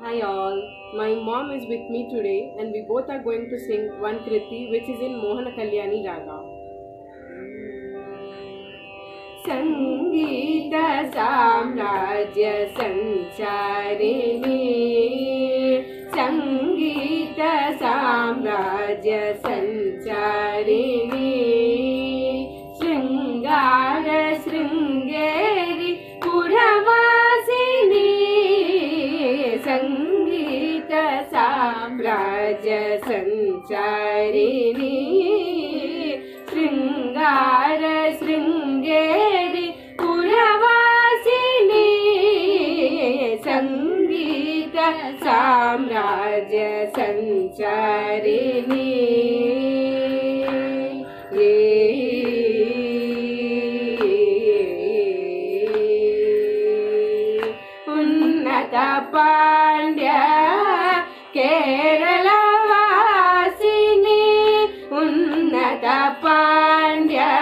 Hi all, my mom is with me today and we both are going to sing one Kriti which is in Mohana Kalyani Raga. Sangeeta Samrajya Sancharini Sangeeta Samrajya Sancharini Shringara Shringeri Puravasini Sangeeta Samrajya Sancharini Shringara Shringeri Puravasini Sangeeta Samrajya Sancharini Unnata Pandya Kerala Vasini Unnata Pandya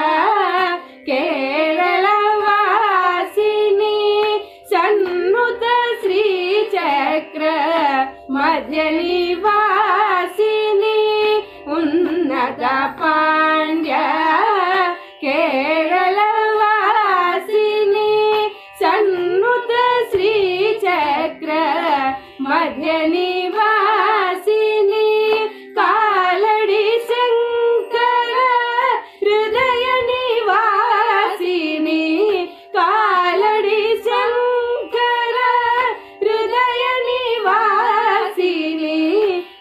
Kerala Vasini Sannuta Sri Chakra Madhyani Vasini Unnata Pandya Kerala Vasini Sannuta Sri Chakra Madhyani Vasini Kaladi Shankara Hridaya Nivasini Kaladi Shankara Hridaya Nivasini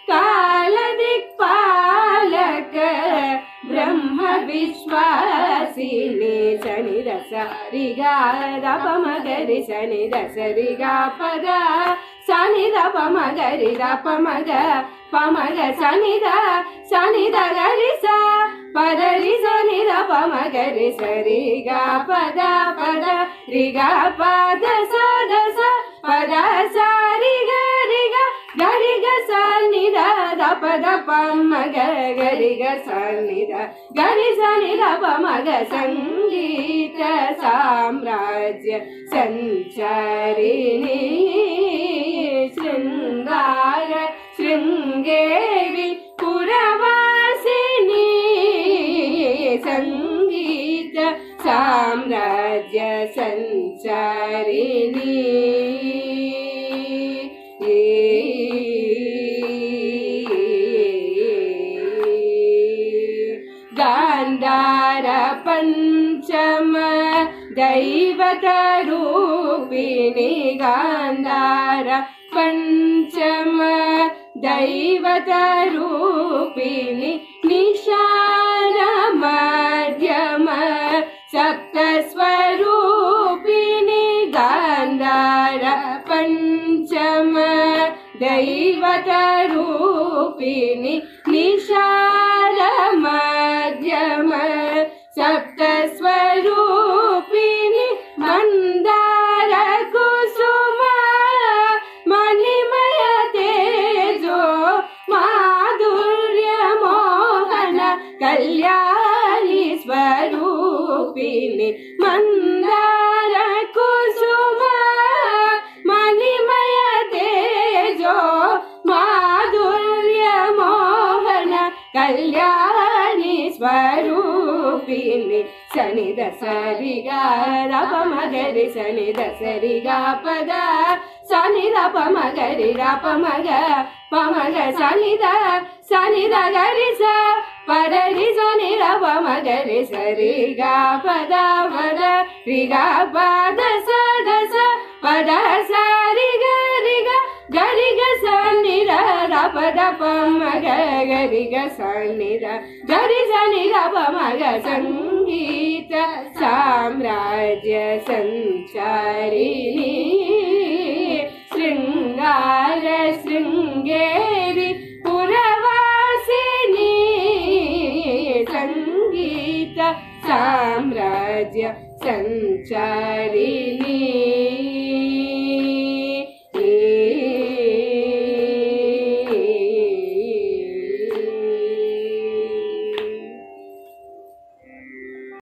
Kaladikpalaka Brahma Vishwasini Sani Rasa Riga Rapamagari Sani Rasa Riga Pada Sani Rapamagari Rapamaga Pamaga Sani da Garisa Padari Sani Rapamagari Sariga Pada Pada Riga Pada Sadasa Pada Sariga Riga Gariga Sani da Pada Pamaga Gariga Sani da Gari Sani Rapamaga Sangeeta Samrajya Sancharini Shringara Shringeri Puravasini Sangeeta Samrajya Sancharini Gandhara Panchama Daivata Rupini Gandhara Panchama Daivata Rupini Nishara Madhyama Sapta Swarupini Gandhara Panchama Daivata Rupini Nishara Madhyama Sapta Swarupini Mandara Kusuma Manimaya Tejo Madhurya Mohana Kalyani Swarupini Mandara Kusuma Manimaya Tejo Madhurya Mohana Kalyani Swarupini Sani da Sariga Rapamagari Sani da Sariga Pada Sani Rapamagari Rapamaga Pamaga Sani da Garisa Padari Sani Rapamagari Sariga Pada Pada Riga Pada Sadasa Pada Sariga Riga Gariga Sani Rapada Pamaga Gariga Sani Gari Sani Rapamaga Sangeeta Samrajya Sancharini Shringara Shringeri Puravasini Sangeeta Samrajya Sancharini